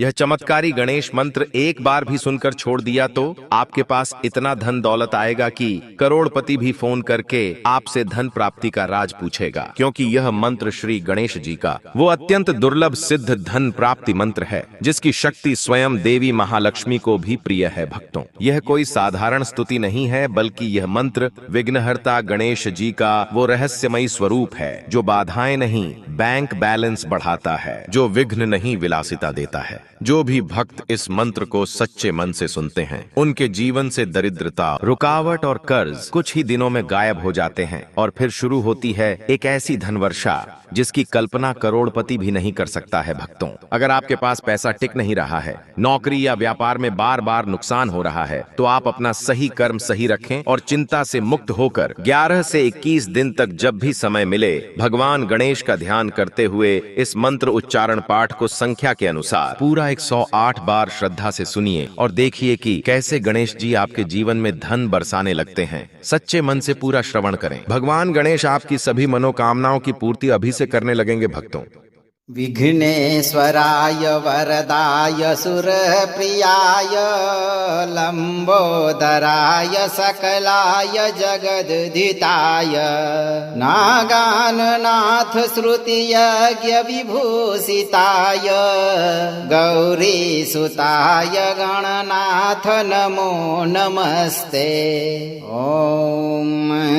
यह चमत्कारी गणेश मंत्र एक बार भी सुनकर छोड़ दिया तो आपके पास इतना धन दौलत आएगा कि करोड़पति भी फोन करके आपसे धन प्राप्ति का राज पूछेगा, क्योंकि यह मंत्र श्री गणेश जी का वो अत्यंत दुर्लभ सिद्ध धन प्राप्ति मंत्र है जिसकी शक्ति स्वयं देवी महालक्ष्मी को भी प्रिय है। भक्तों, यह कोई साधारण स्तुति नहीं है, बल्कि यह मंत्र विघ्नहर्ता गणेश जी का वो रहस्यमयी स्वरूप है जो बाधाएं नहीं बैंक बैलेंस बढ़ाता है, जो विघ्न नहीं विलासिता देता है। जो भी भक्त इस मंत्र को सच्चे मन से सुनते हैं उनके जीवन से दरिद्रता, रुकावट और कर्ज कुछ ही दिनों में गायब हो जाते हैं और फिर शुरू होती है एक ऐसी धनवर्षा जिसकी कल्पना करोड़पति भी नहीं कर सकता है। भक्तों, अगर आपके पास पैसा टिक नहीं रहा है, नौकरी या व्यापार में बार बार नुकसान हो रहा है, तो आप अपना सही कर्म सही रखें और चिंता से मुक्त होकर 11 से 21 दिन तक जब भी समय मिले भगवान गणेश का ध्यान करते हुए इस मंत्र उच्चारण पाठ को संख्या के अनुसार पूरा 108 बार श्रद्धा से सुनिए और देखिए कि कैसे गणेश जी आपके जीवन में धन बरसाने लगते हैं। सच्चे मन से पूरा श्रवण करें, भगवान गणेश आपकी सभी मनोकामनाओं की पूर्ति अभी से करने लगेंगे। भक्तों, विघ्नेश्वराय वरदाय सुरप्रियाय लंबोदराय सकलाय जगद्धिताय नागाननाथ श्रुतियज्ञ विभूषिताय गौरीसुताय गणनाथ नमो नमस्ते। ओम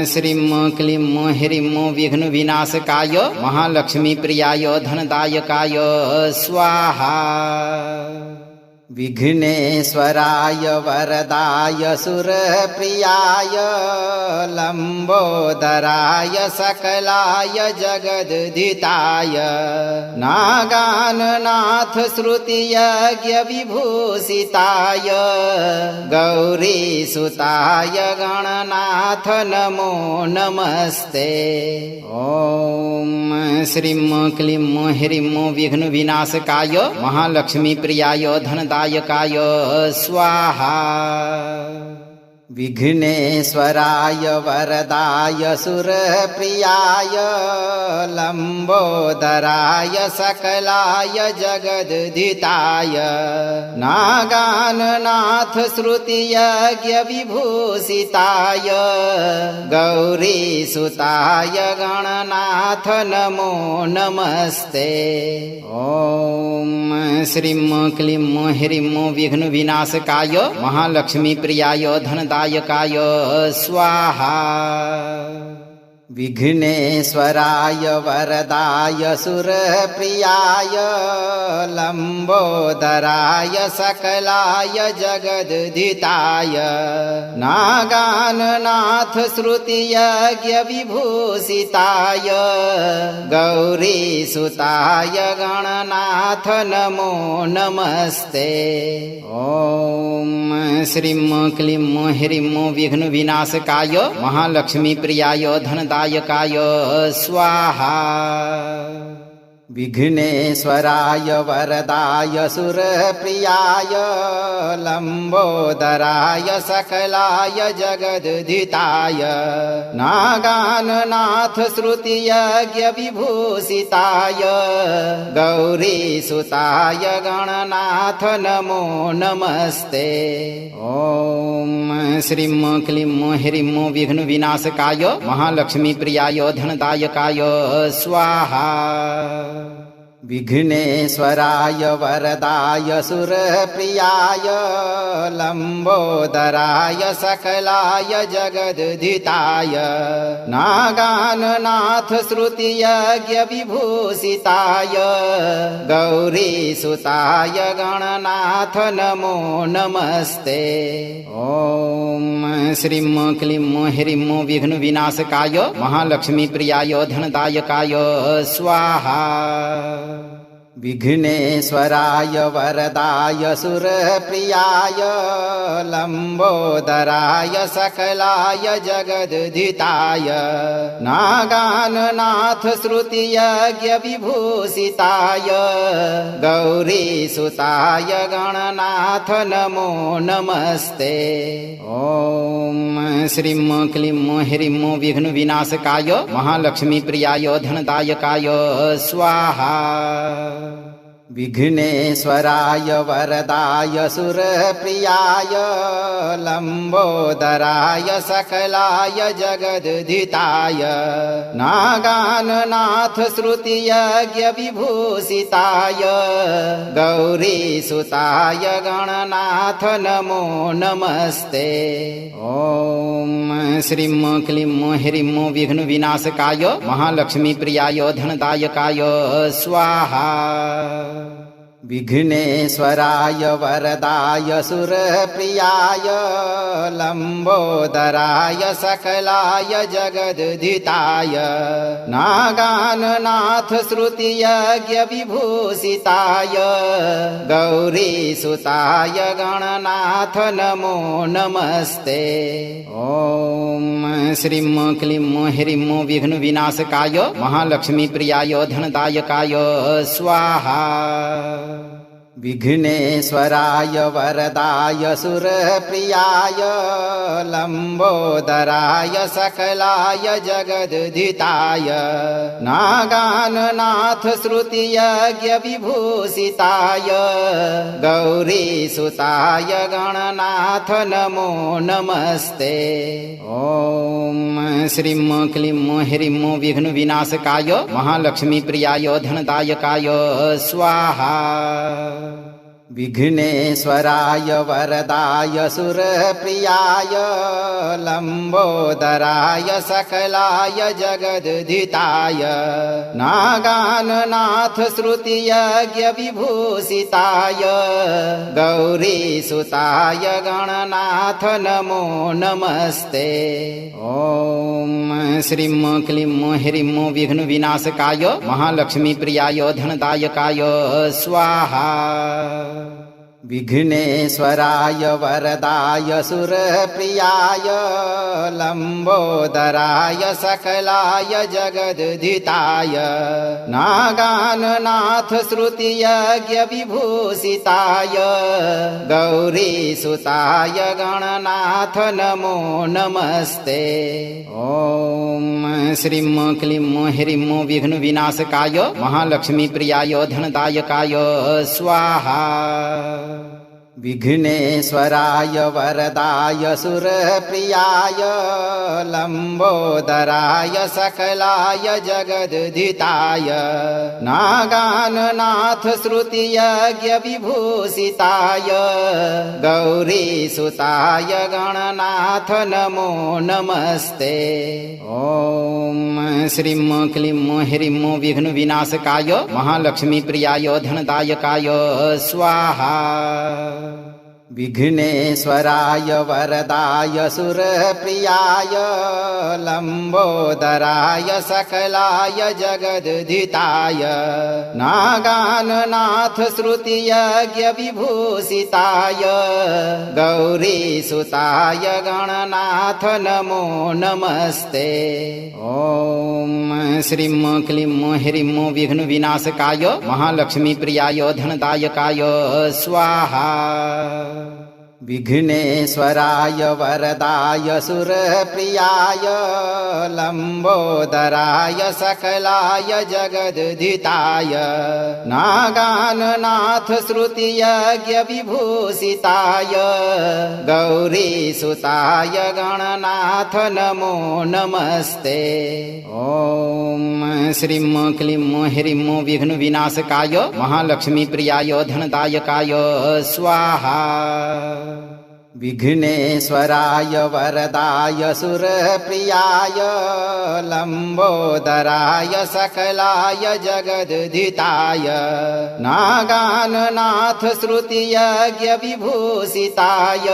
श्रीं क्लीं ह्रीं विघ्न विनाशकाय महालक्ष्मी प्रियाय धनदायकाय स्वाहा। विघ्नेश्वराय वरदाय सुरप्रियाय लंबोदराय सकलाय जगद्धिताय नागाननाथ श्रुतियज्ञ विभूषिताय गौरीसुताय गणनाथ नमो नमस्ते। ओम श्रीं क्लीं ह्रीं विघ्न विनाशकाय महालक्ष्मी प्रियाय धनदायकाय स्वाहा। विघ्नेश्वराय वरदाय सुरप्रियाय लंबोदराय सकलाय जगद्धिताय नागाननाथ श्रुतियज्ञ विभूषिताय गौरीसुताय गणनाथ नमो नमस्ते। ओम श्रीं क्लीं ह्रीं विघ्न विनाशकाय महालक्ष्मी प्रियाय धनदायकाय स्वाहा। विघ्नेश्वराय वरदाय सुरप्रियाय लंबोदराय सकलाय जगद्धिताय नागाननाथ श्रुतियज्ञ विभूषिताय गौरीसुताय गणनाथ नमो नमस्ते। ओम श्रीं क्लीं ह्रीं विघ्न विनाशकाय महालक्ष्मी प्रियाय धनदायकाय स्वाहा। विघ्नेश्वराय वरदाय सुरप्रियाय लंबोदराय सकलाय जगद्धिताय नागाननाथ श्रुतियज्ञ विभूषिताय गौरीसुताय गणनाथ नमो नमस्ते। ओम श्रीं क्लीं ह्रीं विघ्न विनाशकाय महालक्ष्मी प्रियाय धनदायकाय स्वाहा। विघ्नेश्वराय वरदाय सुरप्रियाय लंबोदराय सकलाय जगद्धिताय नागाननाथ श्रुतियज्ञ विभूषिताय गौरीसुताय गणनाथ नमो नमस्ते। ओम श्रीं क्लीं ह्रीं विघ्न विनाशकाय महालक्ष्मी प्रियाय धनदायकाय स्वाहा। विघ्नेश्वराय वरदाय सुरप्रियाय लंबोदराय सकलाय जगद्धिताय नागाननाथ श्रुतियज्ञ विभूषिताय गौरीसुताय गणनाथ नमो नमस्ते। ओम श्रीं क्लीं ह्रीं विघ्न विनाशकाय महालक्ष्मी प्रियाय धनदायकाय स्वाहा। विघ्नेश्वराय वरदाय सुरप्रियाय लंबोदराय सकलाय जगद्धिताय नागाननाथ श्रुतियज्ञ विभूषिताय गौरीसुताय गणनाथ नमो नमस्ते। ओम श्रीं क्लीं ह्रीं विघ्न विनाशकाय महालक्ष्मी प्रियाय धनदायकाय स्वाहा। विघ्नेश्वराय वरदाय सुरप्रियाय लंबोदराय सकलाय जगद्धिताय नागाननाथ श्रुतियज्ञ विभूषिताय गौरीसुताय गणनाथ नमो नमस्ते। ओम श्रीं क्लीं ह्रीं विघ्न विनाशकाय महालक्ष्मी प्रियाय धनदायकाय स्वाहा। विघ्नेश्वराय वरदाय सुरप्रियाय लंबोदराय सकलाय जगद्धिताय नागाननाथ श्रुतियज्ञ विभूषिताय गौरीसुताय गणनाथ नमो नमस्ते। ओम श्रीं क्लीं ह्रीं विघ्न विनाशकाय महालक्ष्मी प्रियाय धनदायकाय स्वाहा। विघ्नेश्वराय वरदाय सुरप्रियाय लंबोदराय सकलाय जगद्धिताय नागाननाथ श्रुतियज्ञ विभूषिताय गौरीसुताय गणनाथ नमो नमस्ते। ओम श्रीं क्लीं ह्रीं विघ्न विनाशकाय महालक्ष्मी प्रियाय धनदायकाय स्वाहा। विघ्नेश्वराय वरदाय सुरप्रियाय लंबोदराय सकलाय जगद्धिताय नागाननाथ श्रुतियज्ञ विभूषिताय गौरीसुताय गणनाथ नमो नमस्ते। ओम श्रीं क्लीं ह्रीं विघ्न विनाशकाय महालक्ष्मी प्रियाय धनदायकाय स्वाहा। विघ्नेश्वराय वरदाय सुरप्रियाय लंबोदराय सकलाय जगद्धिताय नागाननाथ श्रुतियज्ञ विभूषिताय गौरीसुताय गणनाथ नमो नमस्ते। ओम श्रीं क्लीं ह्रीं विघ्न विनाशकाय महालक्ष्मी प्रियाय धनदायकाय स्वाहा। विघ्नेश्वराय वरदाय सुरप्रियाय लंबोदराय सकलाय जगद्धिताय नागाननाथ श्रुतियज्ञ विभूषिताय गौरीसुताय गणनाथ नमो नमस्ते। ओम श्रीं क्लीं ह्रीं विघ्न विनाशकाय महालक्ष्मी प्रियाय धनदायकाय स्वाहा। विघ्नेश्वराय वरदाय सुरप्रियाय लंबोदराय सकलाय जगद्धिताय नागाननाथ श्रुतियज्ञ विभूषिताय गौरीसुताय गणनाथ नमो नमस्ते। ओम श्रीं क्लीं ह्रीं विघ्न विनाशकाय महालक्ष्मी प्रियाय धनदायकाय स्वाहा। विघ्नेश्वराय वरदाय सुरप्रियाय लंबोदराय सकलाय जगद्धिताय नागाननाथ श्रुतियज्ञ विभूषिताय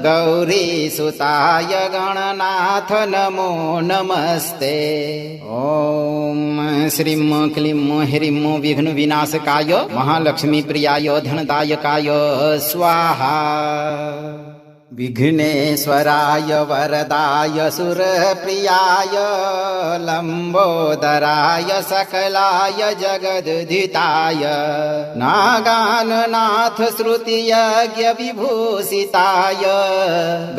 गौरीसुताय गणनाथ नमो नमस्ते। ओम श्रीं क्लीं ह्रीं विघ्न विनाशकाय महालक्ष्मी प्रियाय धनदायकाय स्वाहा। विघ्नेश्वराय वरदाय सुरप्रियाय लंबोदराय सकलाय जगद्धिताय नागाननाथ श्रुतियज्ञ विभूषिताय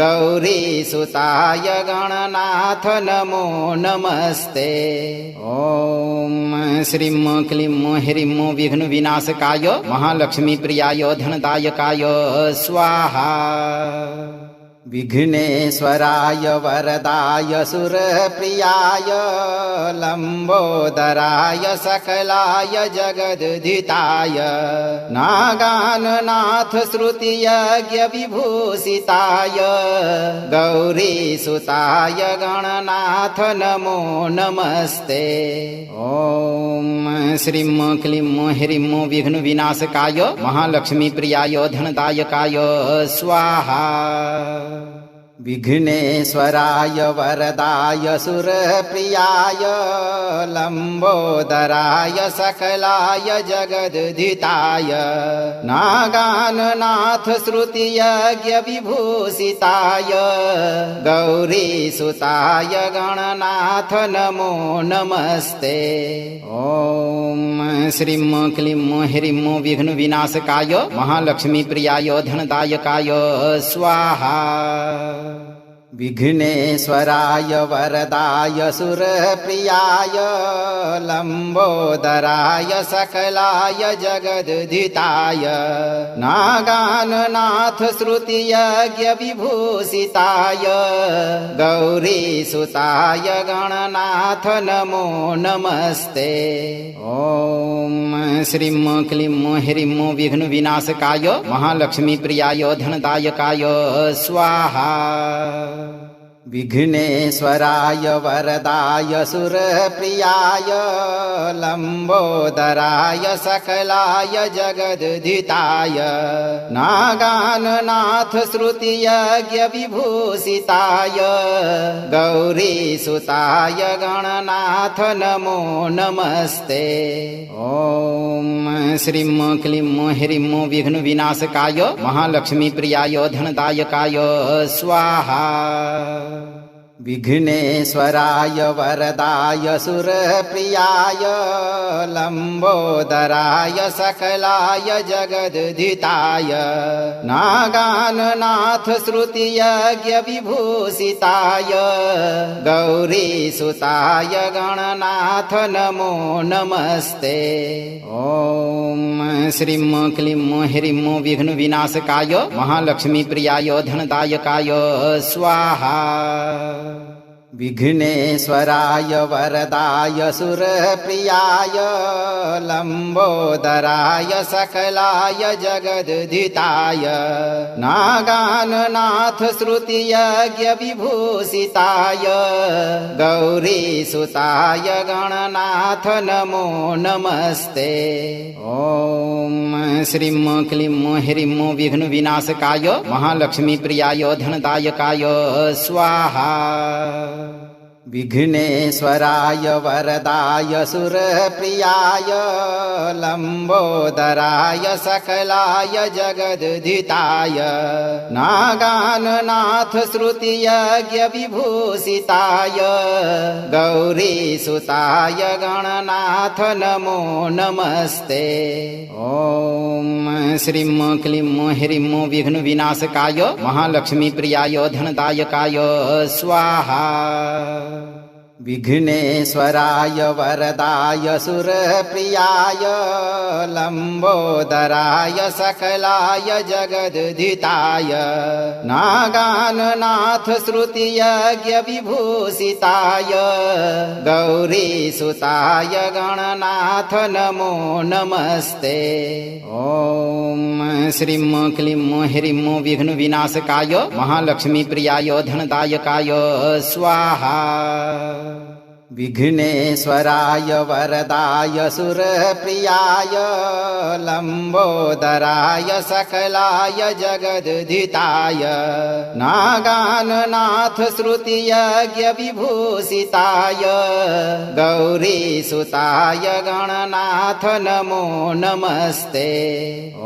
गौरीसुताय गणनाथ नमो नमस्ते। ओम श्रीं क्लीं ह्रीं विघ्न विनाशकाय महालक्ष्मी प्रियाय धनदायकाय स्वाहा। विघ्नेश्वराय वरदाय सुरप्रियाय लंबोदराय सकलाय जगद्धिताय नागाननाथ श्रुतियज्ञ विभूषिताय गौरीसुताय गणनाथ नमो नमस्ते। ओम श्रीं क्लीं ह्रीं विघ्न विनाशकाय महालक्ष्मी प्रियाय धनदायकाय स्वाहा। विघ्नेश्वराय वरदाय सुरप्रियाय लंबोदराय सकलाय जगद्धिताय नागाननाथ श्रुतियज्ञ विभूषिताय गौरीसुताय गणनाथ नमो नमस्ते। ओम श्रीं क्लीं ह्रीं विघ्न विनाशकाय महालक्ष्मी प्रियाय धनदायकाय स्वाहा। विघ्नेश्वराय वरदाय सुरप्रियाय लंबोदराय सकलाय जगद्धिताय नागाननाथ श्रुतियज्ञ विभूषिताय गौरीसुताय गणनाथ नमो नमस्ते। ओम श्रीं क्लीं ह्रीं विघ्न विनाशकाय महालक्ष्मी प्रियाय धनदायकाय स्वाहा। विघ्नेश्वराय वरदाय सुरप्रियाय लंबोदराय सकलाय जगद्धिताय नागाननाथ श्रुतियज्ञ विभूषिताय गौरीसुताय गणनाथ नमो नमस्ते। ओम श्रीं क्लीं ह्रीं विघ्न विनाशकाय महालक्ष्मी प्रियाय धनदायकाय स्वाहा। विघ्नेश्वराय वरदाय सुरप्रियाय लंबोदराय सकलाय जगद्धिताय नागाननाथ श्रुतियज्ञ विभूषिताय गौरीसुताय गणनाथ नमो नमस्ते। ओम श्रीं क्लीं ह्रीं विघ्न विनाशकाय महालक्ष्मी प्रियाय धनदायकाय स्वाहा। विघ्नेश्वराय वरदाय सुरप्रियाय लंबोदराय सकलाय जगद्धिताय नागाननाथ श्रुतियज्ञ विभूषिताय गौरीसुताय गणनाथ नमो नमस्ते। ओम श्रीं क्लीं ह्रीं विघ्न विनाशकाय महालक्ष्मी प्रियाय धनदायकाय स्वाहा। विघ्नेश्वराय वरदाय सुरप्रियाय लंबोदराय सकलाय जगद्धिताय नागाननाथ श्रुतियज्ञ विभूषिताय गौरीसुताय गणनाथ नमो नमस्ते। ओम श्रीं क्लीं ह्रीं विघ्न विनाशकाय महालक्ष्मी प्रियाय धनदायकाय स्वाहा। विघ्नेश्वराय वरदाय सुरप्रियाय लंबोदराय सकलाय जगद्धिताय नागाननाथ श्रुतियज्ञ विभूषिताय गौरीसुताय गणनाथ नमो नमस्ते। ओम श्रीं क्लीं ह्रीं विघ्न विनाशकाय महालक्ष्मी प्रियाय धनदायकाय स्वाहा। विघ्नेश्वराय वरदाय सुरप्रियाय लंबोदराय सकलाय जगद्धिताय नागाननाथ श्रुतियज्ञ विभूषिताय गौरीसुताय गणनाथ नमो नमस्ते।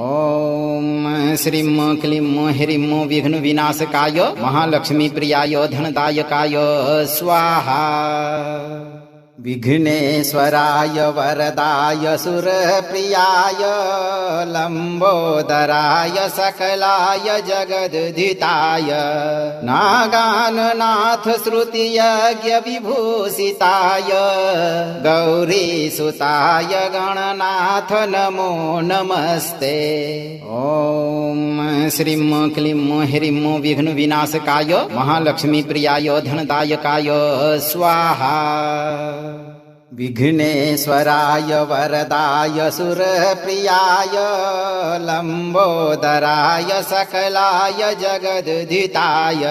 ओम श्रीं क्लीं ह्रीं विघ्न विनाशकाय महालक्ष्मी प्रियाय धनदायकाय स्वाहा। विघ्नेश्वराय वरदाय सुरप्रियाय लंबोदराय सकलाय जगद्धिताय नागाननाथ श्रुतियज्ञ विभूषिताय गौरीसुताय गणनाथ नमो नमस्ते। ओम श्रीं क्लीं ह्रीं विघ्न विनाशकाय महालक्ष्मी प्रियाय धनदायकाय स्वाहा। विघ्नेश्वराय वरदाय सुरप्रियाय लंबोदराय सकलाय जगद्धिताय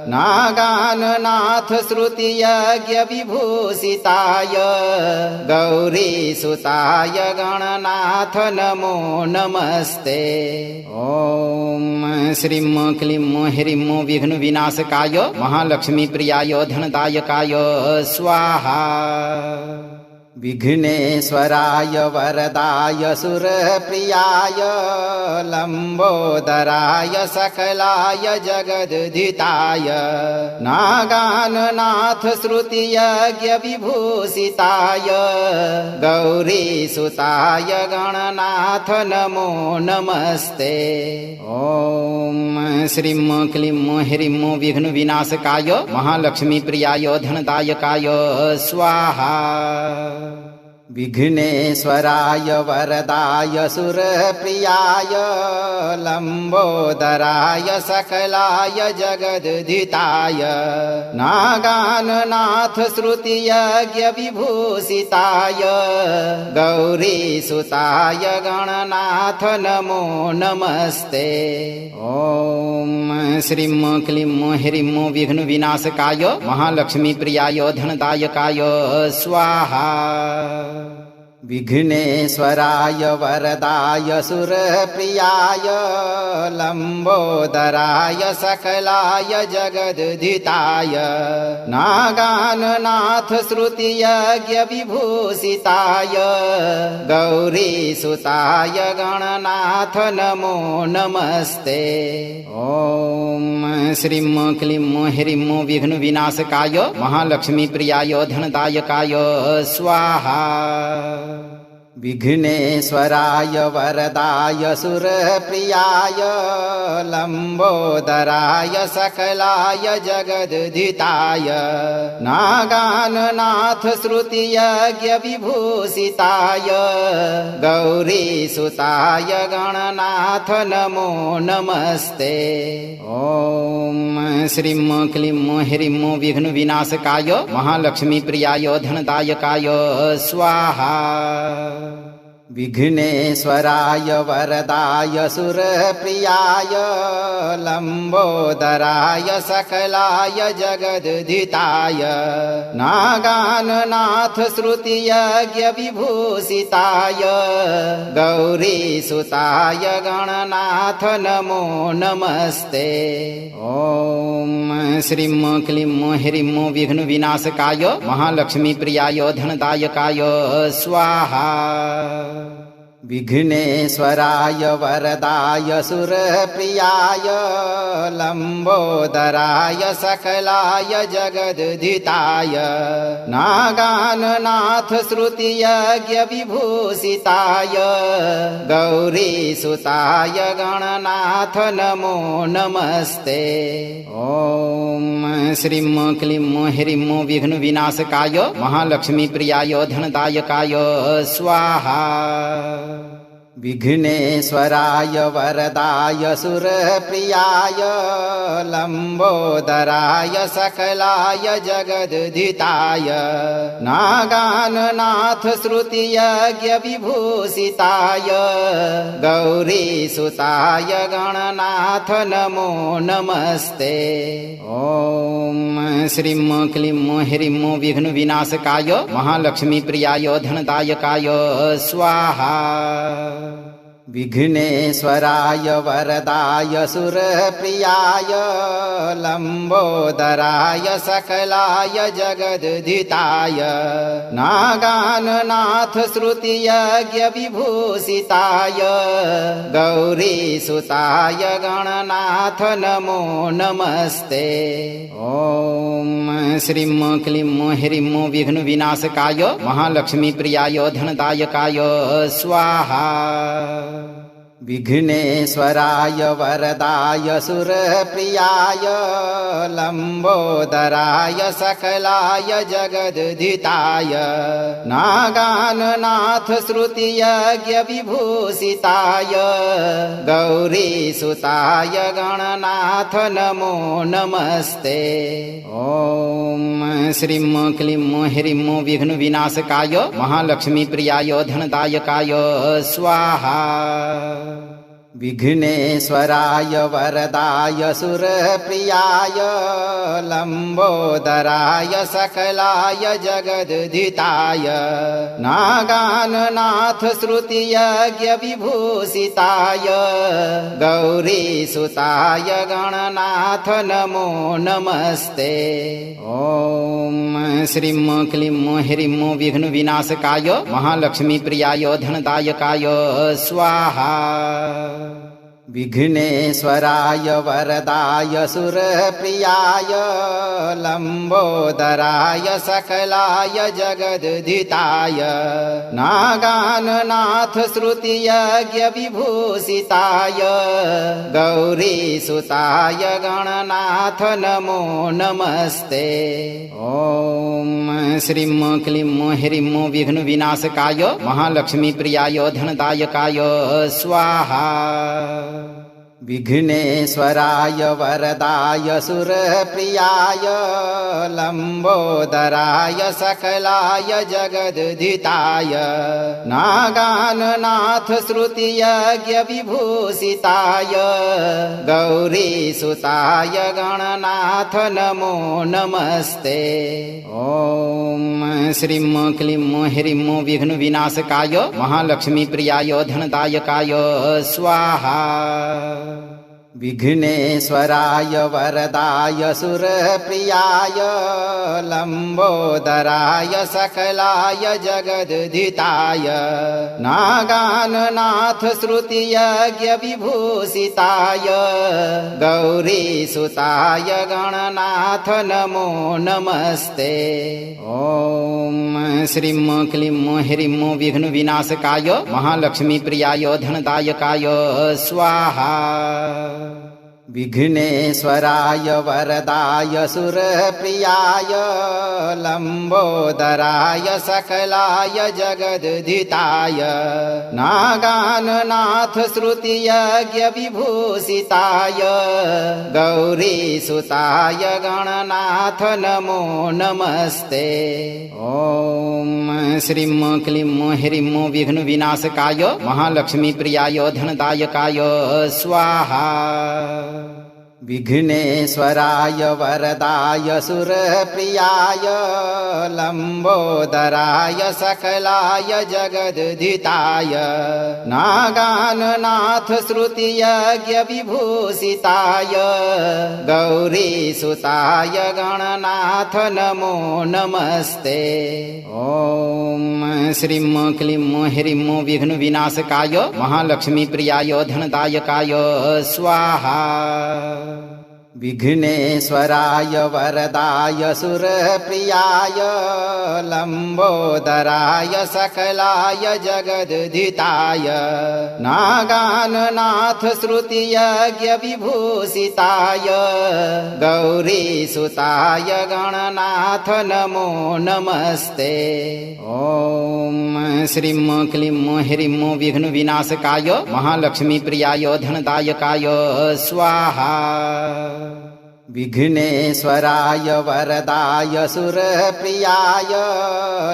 नागाननाथ श्रुतियज्ञ विभूषिताय गौरीसुताय गणनाथ नमो नमस्ते। ओम श्रीं क्लीं ह्रीं विघ्न विनाशकाय महालक्ष्मी प्रियाय धनदायकाय स्वाहा। विघ्नेश्वराय वरदाय सुरप्रियाय लंबोदराय सकलाय जगद्धिताय नागाननाथ श्रुतियज्ञ विभूषिताय गौरीसुताय गणनाथ नमो नमस्ते। ओम श्रीं क्लीं ह्रीं विघ्न विनाशकाय महालक्ष्मी प्रियाय धनदायकाय स्वाहा। विघ्नेश्वराय वरदाय सुरप्रियाय लंबोदराय सकलाय जगद्धिताय नागाननाथ श्रुतियज्ञ विभूषिताय गौरीसुताय गणनाथ नमो नमस्ते। ओम श्रीं क्लीं ह्रीं विघ्न विनाशकाय महालक्ष्मी प्रियाय धनदायकाय स्वाहा। विघ्नेश्वराय वरदाय सुरप्रियाय लंबोदराय सकलाय जगद्धिताय नागाननाथ श्रुतियज्ञ विभूषिताय गौरीसुताय गणनाथ नमो नमस्ते। ओम श्रीं क्लीं ह्रीं विघ्न विनाशकाय महालक्ष्मी प्रियाय धनदायकाय स्वाहा। विघ्नेश्वराय वरदाय सुरप्रियाय लंबोदराय सकलाय जगद्धिताय नागाननाथ श्रुतियज्ञ विभूषिताय गौरीसुताय गणनाथ नमो नमस्ते। ओम श्रीं क्लीं ह्रीं विघ्न विनाशकाय महालक्ष्मी प्रियाय धनदायकाय स्वाहा। विघ्नेश्वराय वरदाय सुरप्रियाय लंबोदराय सकलाय जगद्धिताय नागाननाथ श्रुतियज्ञ विभूषिताय गौरीसुताय गणनाथ नमो नमस्ते। ओम श्रीं क्लीं ह्रीं विघ्न विनाशकाय महालक्ष्मी प्रियाय धनदायकाय स्वाहा। विघ्नेश्वराय वरदाय सुरप्रियाय लंबोदराय सकलाय जगद्धिताय नागाननाथ श्रुतियज्ञ विभूषिताय गौरीसुताय गणनाथ नमो नमस्ते। ओम श्रीं क्लीं ह्रीं विघ्न विनाशकाय महालक्ष्मी प्रियाय धनदायकाय स्वाहा। विघ्नेश्वराय वरदाय सुरप्रियाय लंबोदराय सकलाय जगद्धिताय नागाननाथ श्रुतियज्ञ विभूषिताय गौरीसुताय गणनाथ नमो नमस्ते। ओम श्रीं क्लीं ह्रीं विघ्न विनाशकाय महालक्ष्मी प्रियाय धनदायकाय स्वाहा। विघ्नेश्वराय वरदाय सुरप्रियाय लंबोदराय सकलाय जगद्धिताय नागाननाथ श्रुतियज्ञ विभूषिताय गौरीसुताय गणनाथ नमो नमस्ते। ओम श्रीं क्लीं ह्रीं विघ्न विनाशकाय महालक्ष्मी प्रियाय धनदायकाय स्वाहा। विघ्नेश्वराय वरदाय सुरप्रियाय लंबोदराय सकलाय जगद्धिताय नागाननाथ श्रुतियज्ञ विभूषिताय गौरीसुताय गणनाथ नमो नमस्ते। ओम श्रीं क्लीं ह्रीं विघ्न विनाशकाय महालक्ष्मी प्रियाय धनदायकाय स्वाहा। विघ्नेश्वराय वरदाय सुरप्रियाय लंबोदराय सकलाय जगद्धिताय नागाननाथ श्रुतियज्ञ विभूषिताय गौरीसुताय गणनाथ नमो नमस्ते। ओम श्रीं क्लीं ह्रीं विघ्न विनाशकाय महालक्ष्मी प्रियाय धनदायकाय स्वाहा। विघ्नेश्वराय वरदाय सुरप्रियाय लंबोदराय सकलाय जगद्धिताय नागाननाथ श्रुतियज्ञ विभूषिताय गौरीसुताय गणनाथ नमो नमस्ते। ओम श्रीं क्लीं ह्रीं विघ्न विनाशकाय महालक्ष्मी प्रियाय धनदायकाय स्वाहा। विघ्नेश्वराय वरदाय सुरप्रियाय लंबोदराय सकलाय जगद्धिताय नागाननाथ श्रुतियज्ञ विभूषिताय गौरीसुताय गणनाथ नमो नमस्ते। ओम श्रीं क्लीं ह्रीं विघ्न विनाशकाय महालक्ष्मी प्रियाय धनदायकाय स्वाहा। विघ्नेश्वराय वरदाय सुरप्रियाय लंबोदराय सकलाय जगद्धिताय नागाननाथ श्रुतियज्ञ विभूषिताय गौरीसुताय गणनाथ नमो नमस्ते। ओम श्रीं क्लीं ह्रीं विघ्न विनाशकाय महालक्ष्मी प्रियाय धनदायकाय स्वाहा। विघ्नेश्वराय वरदाय सुरप्रियाय लंबोदराय सकलाय जगद्धिताय नागाननाथ श्रुतियज्ञ विभूषिताय गौरीसुताय गणनाथ नमो नमस्ते। ओम श्रीं क्लीं ह्रीं विघ्न विनाशकाय महालक्ष्मी प्रियाय धनदायकाय स्वाहा। विघ्नेश्वराय वरदाय सुरप्रियाय लंबोदराय सकलाय जगद्धिताय नागाननाथ श्रुतियज्ञ विभूषिताय गौरीसुताय गणनाथ नमो नमस्ते। ओम श्रीं क्लीं ह्रीं विघ्न विनाशकाय महालक्ष्मी प्रियाय धनदायकाय स्वाहा। विघ्नेश्वराय वरदाय सुरप्रियाय लंबोदराय सकलाय जगद्धिताय नागाननाथ श्रुतियज्ञ विभूषिताय गौरीसुताय गणनाथ नमो नमस्ते। ओम श्रीं क्लीं ह्रीं विघ्न विनाशकाय महालक्ष्मी प्रियाय धनदायकाय स्वाहा। विघ्नेश्वराय वरदाय सुरप्रियाय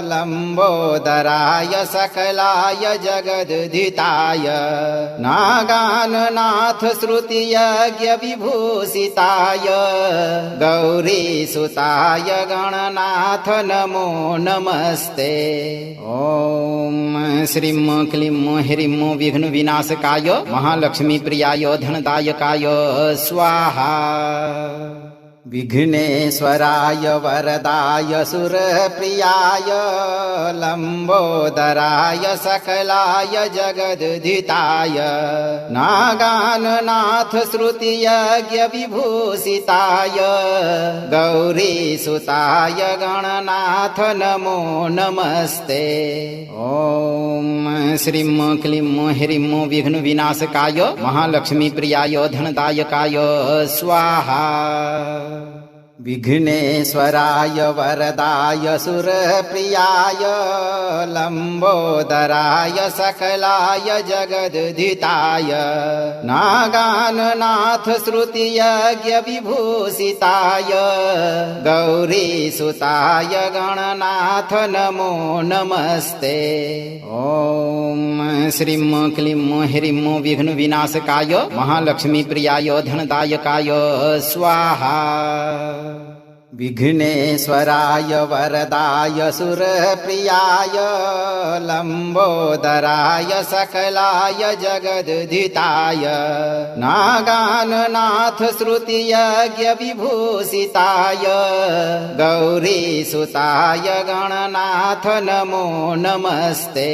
लंबोदराय सकलाय जगद्धिताय नागाननाथ श्रुतियज्ञ विभूषिताय गौरीसुताय गणनाथ नमो नमस्ते। ओम श्रीं क्लीं ह्रीं विघ्न विनाशकाय महालक्ष्मी प्रियाय धनदायकाय स्वाहा। विघ्नेश्वराय वरदाय सुरप्रियाय लंबोदराय सकलाय जगद्धिताय नागाननाथ श्रुतियज्ञ विभूषिताय गौरीसुताय गणनाथ नमो नमस्ते। ओम श्रीं क्लीं ह्रीं विघ्न विनाशकाय महालक्ष्मी प्रियाय धनदायकाय स्वाहा। विघ्नेश्वराय वरदाय सुरप्रियाय लंबोदराय सकलाय जगद्धिताय नागाननाथ श्रुतियज्ञ विभूषिताय गौरीसुताय गणनाथ नमो नमस्ते। ओम श्रीं क्लीं ह्रीं विघ्न विनाशकाय महालक्ष्मी प्रियाय धनदायकाय स्वाहा। विघ्नेश्वराय वरदाय सुरप्रियाय लंबोदराय सकलाय जगद्धिताय नागाननाथ श्रुतियज्ञ विभूषिताय गौरीसुताय गणनाथ नमो नमस्ते।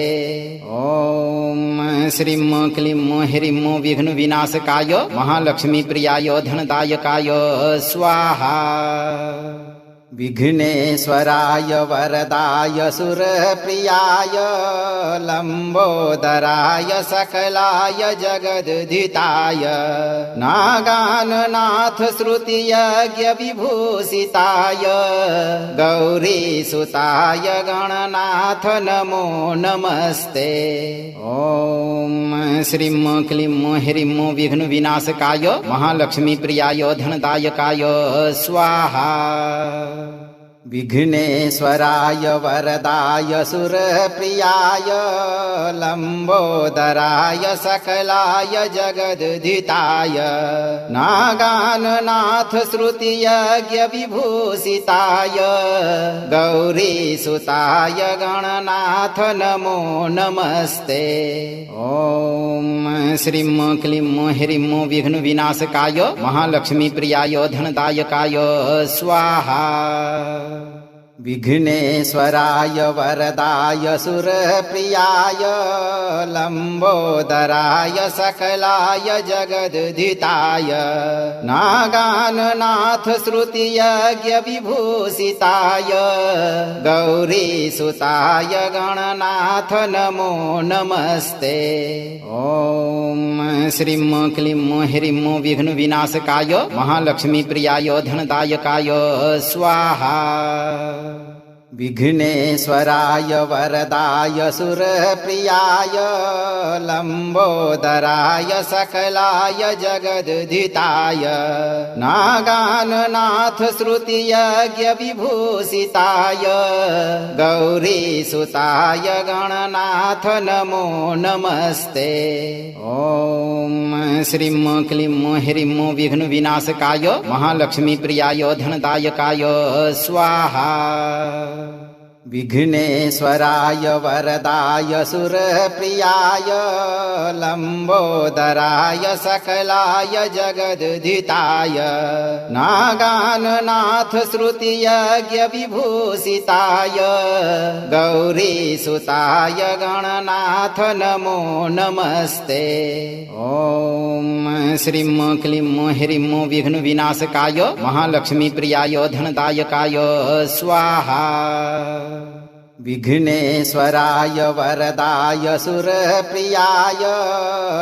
ओम श्रीं क्लीं ह्रीं विघ्न विनाशकाय महालक्ष्मी प्रियाय धनदायकाय स्वाहा। विघ्नेश्वराय वरदाय सुरप्रियाय लंबोदराय सकलाय जगद्धिताय नागाननाथ श्रुतियज्ञ विभूषिताय गौरीसुताय गणनाथ नमो नमस्ते। ओम श्रीं क्लीं ह्रीं विघ्न विनाशकाय महालक्ष्मी प्रियाय धनदायकाय स्वाहा। विघ्नेश्वराय वरदाय सुरप्रियाय लंबोदराय सकलाय जगद्धिताय नागाननाथ श्रुतियज्ञ विभूषिताय गौरीसुताय गणनाथ नमो नमस्ते। ओम श्रीं क्लीं ह्रीं विघ्न विनाशकाय महालक्ष्मी प्रियाय धनदायकाय स्वाहा। विघ्नेश्वराय वरदाय सुरप्रियाय लंबोदराय सकलाय जगद्धिताय नागाननाथ श्रुतियज्ञ विभूषिताय गौरीसुताय गणनाथ नमो नमस्ते। ओम श्रीं क्लीं ह्रीं विघ्न विनाशकाय महालक्ष्मी प्रियाय धनदायकाय स्वाहा। विघ्नेश्वराय वरदाय सुरप्रियाय लंबोदराय सकलाय जगद्धिताय नागाननाथ श्रुतियज्ञ विभूषिताय गौरीसुताय गणनाथ नमो नमस्ते। ओम श्रीं क्लीं ह्रीं विघ्न विनाशकाय महालक्ष्मी प्रियाय धनदायकाय स्वाहा। विघ्नेश्वराय वरदाय सुरप्रियाय लंबोदराय सकलाय जगद्धिताय नागाननाथ श्रुतियज्ञ विभूषिताय गौरीसुताय गणनाथ नमो नमस्ते। ओम श्रीं क्लीं ह्रीं विघ्न विनाशकाय महालक्ष्मी प्रियाय धनदायकाय स्वाहा। विघ्नेश्वराय वरदाय सुरप्रियाय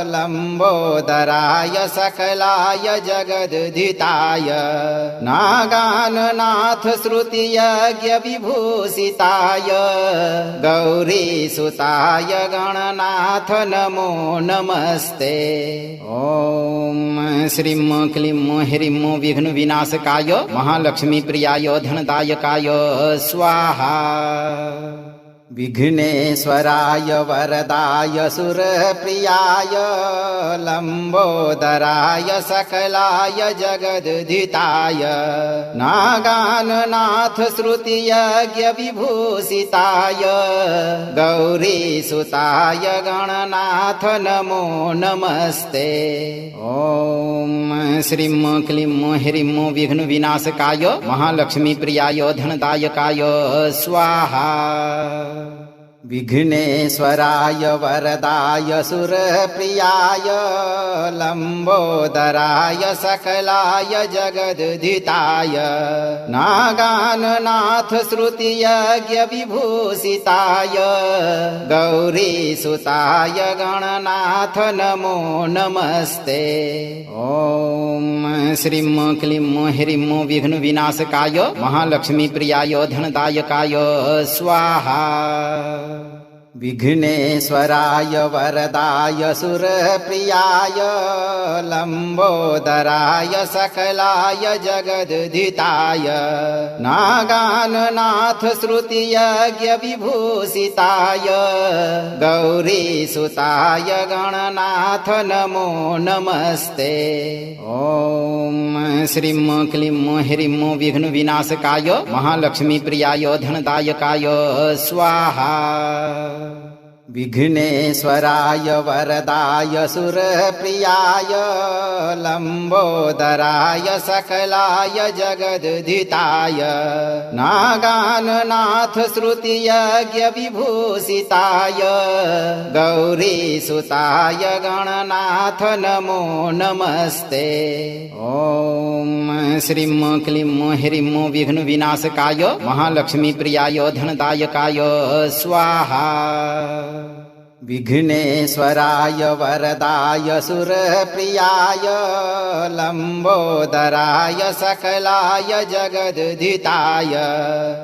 लंबोदराय सकलाय जगद्धिताय नागाननाथ श्रुतियज्ञ विभूषिताय गौरीसुताय गणनाथ नमो नमस्ते। ओम श्रीं क्लीं ह्रीं विघ्न विनाशकाय महालक्ष्मी प्रियाय धनदायकाय स्वाहा। विघ्नेश्वराय वरदाय सुरप्रियाय लंबोदराय सकलाय जगदुदिताय नागाननाथ श्रुतियज्ञ विभूषिताय गौरीसुताय गणनाथ नमो नमस्ते। ओम श्रीं क्लीं ह्रीं विघ्न विनाशकाय महालक्ष्मी प्रियाय धनदायकाय स्वाहा। विघ्नेश्वराय वरदाय सुरप्रियाय लंबोदराय सकलाय जगदुदिताय नागाननाथ श्रुतियज्ञ विभूषिताय गौरीसुताय गणनाथ नमो नमस्ते। ओम श्रीं क्लीं ह्रीं विघ्न विनाशकाय महालक्ष्मी प्रियाय धनदायकाय स्वाहा। विघ्नेश्वराय वरदाय सुरप्रियाय लंबोदराय सकलाय जगदुदिताय नागाननाथ श्रुतियज्ञ विभूषिताय गौरीसुताय गणनाथ नमो नमस्ते। ओम श्रीं क्लीं ह्रीं विघ्न विनाशकाय महालक्ष्मी प्रियाय धनदायकाय स्वाहा। विघ्नेश्वराय वरदाय सुरप्रियाय लंबोदराय सकलाय जगदुदिताय नागाननाथ श्रुतियज्ञ विभूषिताय गौरीसुताय गणनाथ नमो नमस्ते। ओम श्रीं क्लीं ह्रीं विघ्न विनाशकाय महालक्ष्मी प्रियाय धनदायकाय स्वाहा। विघ्नेश्वराय वरदाय सुरप्रियाय लंबोदराय सकलाय जगदुदिताय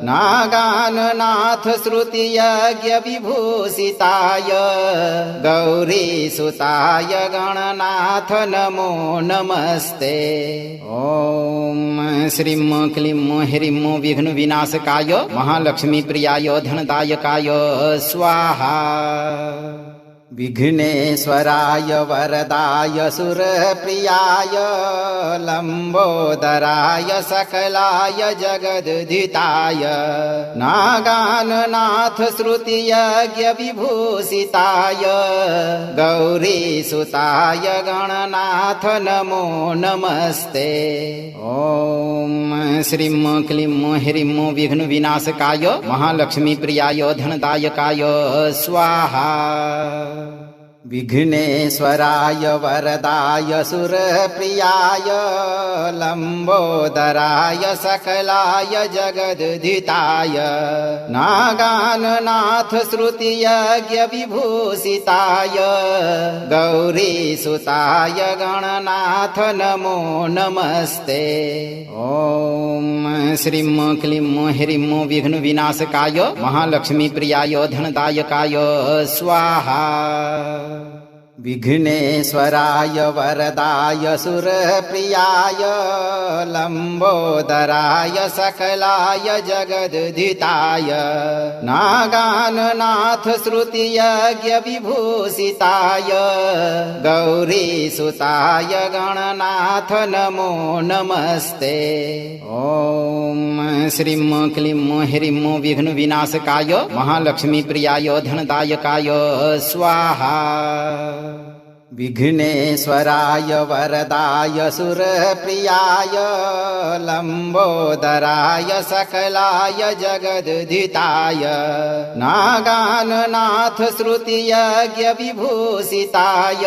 नागाननाथ श्रुतियज्ञ विभूषिताय गौरीसुताय गणनाथ नमो नमस्ते। ओम श्रीं क्लीं ह्रीं विघ्न विनाशकाय महालक्ष्मी प्रियाय धनदायकाय स्वाहा। विघ्नेश्वराय वरदाय सुरप्रियाय लंबोदराय सकलाय जगदुदिताय नागाननाथ श्रुतियज्ञ विभूषिताय गौरीसुताय गणनाथ नमो नमस्ते। ओम श्रीं क्लीं ह्रीं विघ्न विनाशकाय महालक्ष्मी प्रियाय धनदायकाय स्वाहा। विघ्नेश्वराय वरदाय सुरप्रियाय लंबोदराय सकलाय जगदुदिताय नागाननाथ श्रुतियज्ञ विभूषिताय गौरीसुताय गणनाथ नमो नमस्ते। ओम श्रीं क्लीं ह्रीं विघ्न विनाशकाय महालक्ष्मी प्रियाय धनदायकाय स्वाहा। विघ्नेश्वराय वरदाय सुरप्रियाय लंबोदराय सकलाय जगदुदिताय नागाननाथ श्रुतियज्ञ विभूषिताय गौरीसुताय गणनाथ नमो नमस्ते। ओम श्रीं क्लीं ह्रीं विघ्न विनाशकाय महालक्ष्मी प्रियाय धनदायकाय स्वाहा। विघ्नेश्वराय वरदाय सुरप्रियाय लंबोदराय सकलाय जगदुदिताय नागाननाथ श्रुतियज्ञ विभूषिताय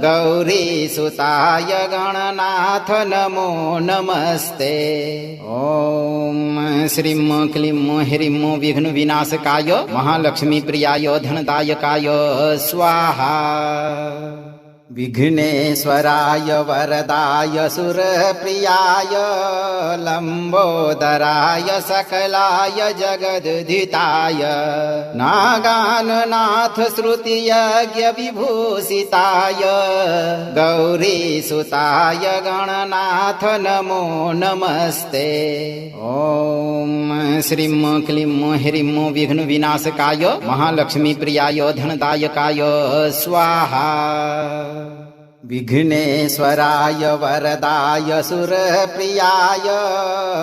गौरीसुताय गणनाथ नमो नमस्ते। ओम श्रीं क्लीं ह्रीं विघ्न विनाशकाय महालक्ष्मी प्रियाय धनदायकाय स्वाहा। विघ्नेश्वराय वरदाय सुरप्रियाय लंबोदराय सकलाय जगद्धिताय नागाननाथ श्रुतियज्ञ विभूषिताय गौरीसुताय गणनाथ नमो नमस्ते। ओम श्रीं क्लीं ह्रीं विघ्न विनाशकाय महालक्ष्मी प्रियाय धनदायकाय स्वाहा। विघ्नेश्वराय वरदाय सुरप्रियाय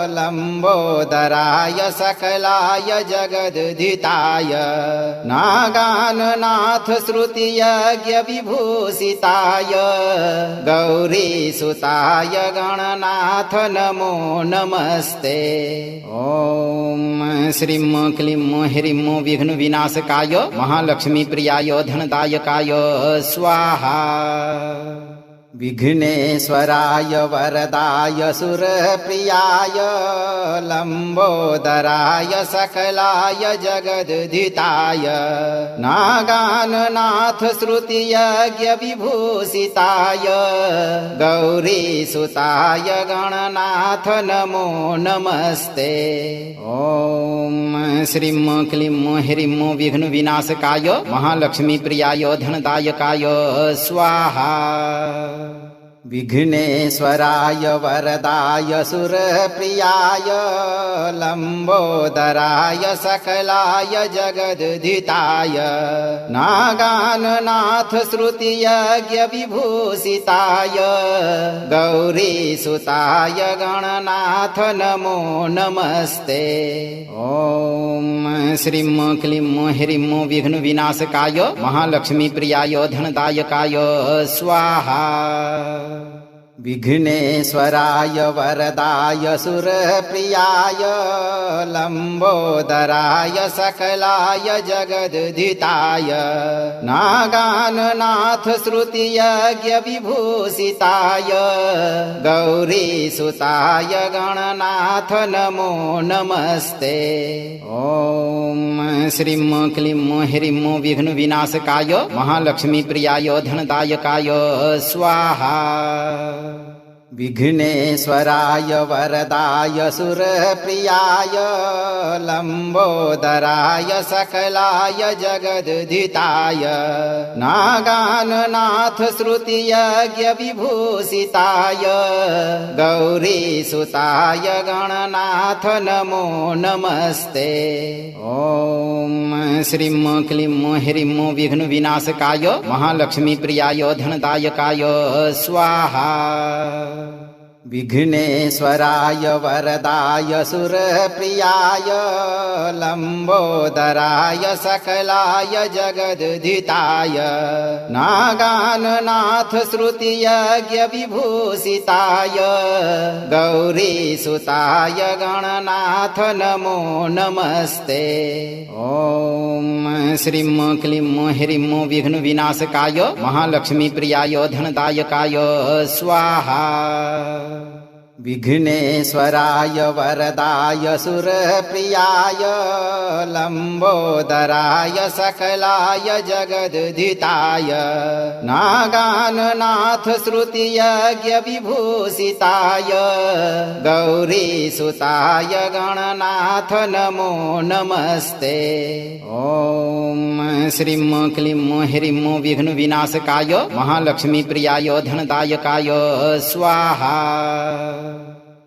लंबोदराय सकलाय जगद्धिताय नागाननाथ श्रुतियज्ञ विभूषिताय गौरीसुताय गणनाथ नमो नमस्ते। ओम श्रीं क्लीं ह्रीं विघ्न विनाशकाय महालक्ष्मी प्रियाय धनदायकाय स्वाहा। विघ्नेश्वराय वरदाय सुरप्रियाय लंबोदराय सकलाय जगद्धिताय नागाननाथ श्रुतियज्ञ विभूषिताय गौरीसुताय गणनाथ नमो नमस्ते। ओम श्रीं क्लीं ह्रीं विघ्न विनाशकाय महालक्ष्मी प्रियाय धनदायकाय स्वाहा। विघ्नेश्वराय वरदाय सुरप्रियाय लंबोदराय सकलाय जगद्धिताय नागाननाथ श्रुतियज्ञ विभूषिताय गौरीसुताय गणनाथ नमो नमस्ते। ओम श्रीं क्लीं ह्रीं विघ्न विनाशकाय महालक्ष्मी प्रियाय धनदायकाय स्वाहा। विघ्नेश्वराय वरदाय सुरप्रियाय लंबोदराय सकलाय जगद्धिताय नागाननाथ श्रुतियज्ञ विभूषिताय गौरीसुताय गणनाथ नमो नमस्ते। ओम श्रीं क्लीं ह्रीं विघ्न विनाशकाय महालक्ष्मी प्रियाय धनदायकाय स्वाहा। विघ्नेश्वराय वरदाय सुरप्रियाय लंबोदराय सकलाय जगद्धिताय नागाननाथ श्रुतियज्ञ विभूषिताय गौरीसुताय गणनाथ नमो नमस्ते। ओम श्रीं क्लीं ह्रीं विघ्न विनाशकाय महालक्ष्मी प्रियाय धनदायकाय स्वाहा। विघ्नेश्वराय वरदाय सुरप्रियाय लंबोदराय सकलाय जगद्धिताय नागाननाथ श्रुतियज्ञ विभूषिताय गौरीसुताय गणनाथ नमो नमस्ते। ओम श्रीं क्लीं ह्रीं विघ्न विनाशकाय महालक्ष्मी प्रियाय धनदायकाय स्वाहा। विघ्नेश्वराय वरदाय सुरप्रियाय लंबोदराय सकलाय जगद्धिताय नागाननाथ श्रुतियज्ञ विभूषिताय गौरीसुताय गणनाथ नमो नमस्ते। ओम श्रीं क्लीं ह्रीं विघ्न विनाशकाय महालक्ष्मी प्रियाय धनदायकाय स्वाहा।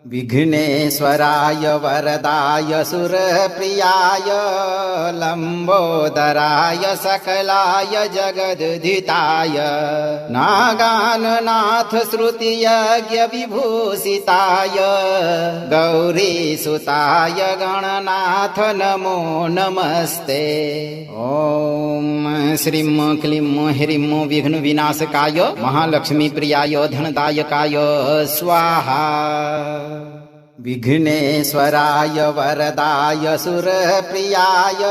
विघ्नेश्वराय वरदाय सुरप्रियाय लंबोदराय सकलाय जगद्धिताय नागाननाथ श्रुतियज्ञ विभूषिताय गौरीसुताय गणनाथ नमो नमस्ते। ओम श्रीं क्लीं ह्रीं विघ्न विनाशकाय महालक्ष्मी प्रियाय धनदायकाय स्वाहा। विघ्नेश्वराय वरदाय सुरप्रियाय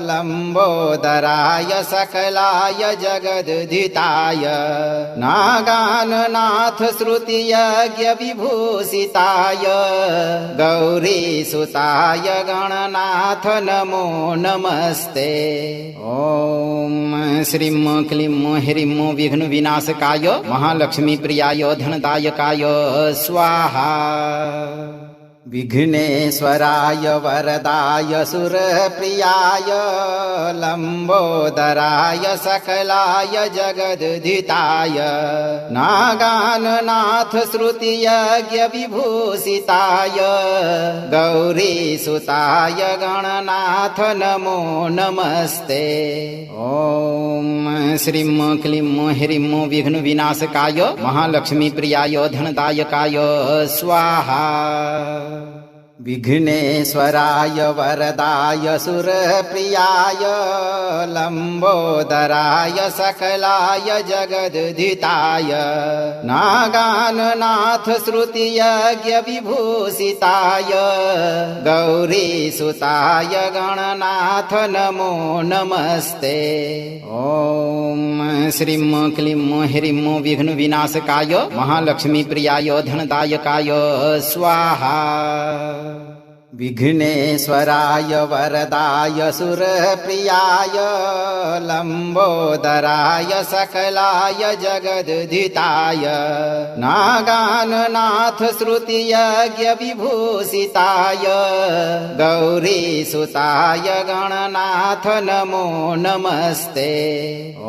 लंबोदराय सकलाय जगद्धिताय नागाननाथ श्रुतियज्ञ विभूषिताय गौरीसुताय गणनाथ नमो नमस्ते। ओम श्रीं क्लीं ह्रीं विघ्न विनाशकाय महालक्ष्मी प्रियाय धनदायकाय स्वाहा। विघ्नेश्वराय वरदाय सुरप्रियाय लंबोदराय सकलाय जगद्धिताय नागाननाथ श्रुतियज्ञ विभूषिताय गौरीसुताय गणनाथ नमो नमस्ते। ओम श्रीं क्लीं ह्रीं विघ्न विनाशकाय महालक्ष्मी प्रियाय धनदायकाय स्वाहा। विघ्नेश्वराय वरदाय सुरप्रियाय लंबोदराय सकलाय जगद्धिताय नागाननाथ श्रुतियज्ञ विभूषिताय गौरीसुताय गणनाथ नमो नमस्ते। ओम श्रीं क्लीं ह्रीं विघ्न विनाशकाय महालक्ष्मी प्रियाय धनदायकाय स्वाहा। विघ्नेश्वराय वरदाय सुरप्रियाय लंबोदराय सकलाय जगद्धिताय नागाननाथ श्रुतियज्ञ विभूषिताय गौरीसुताय गणनाथ नमो नमस्ते।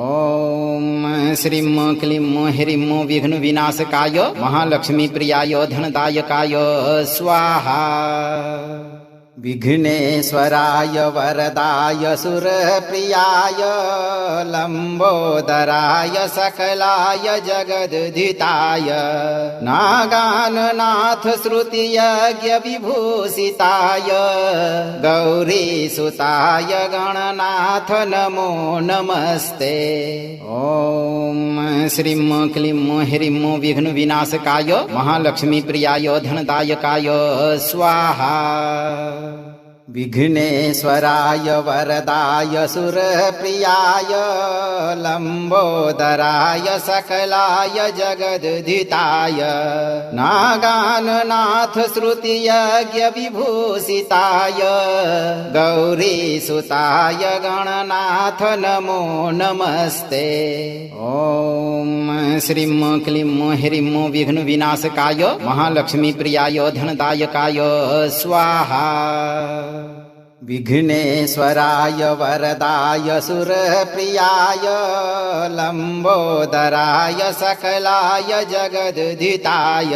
ओम श्रीं क्लीं ह्रीं विघ्न विनाशकाय महालक्ष्मी प्रियाय धनदायकाय स्वाहा। विघ्नेश्वराय वरदाय सुरप्रियाय लंबोदराय सकलाय जगद्धिताय नागाननाथ श्रुतियज्ञ विभूषिताय गौरीसुताय गणनाथ नमो नमस्ते। ओम श्रीं क्लीं ह्रीं विघ्न विनाशकाय महालक्ष्मी प्रियाय धनदायकाय स्वाहा। विघ्नेश्वराय वरदाय सुरप्रियाय लंबोदराय सकलाय जगद्धिताय नागाननाथ श्रुतियज्ञ विभूषिताय गौरीसुताय गणनाथ नमो नमस्ते। ओम श्रीं क्लीं ह्रीं विघ्न विनाशकाय महालक्ष्मी प्रियाय धनदायकाय स्वाहा। विघ्नेश्वराय वरदाय सुरप्रियाय लंबोदराय सकलाय जगद्धिताय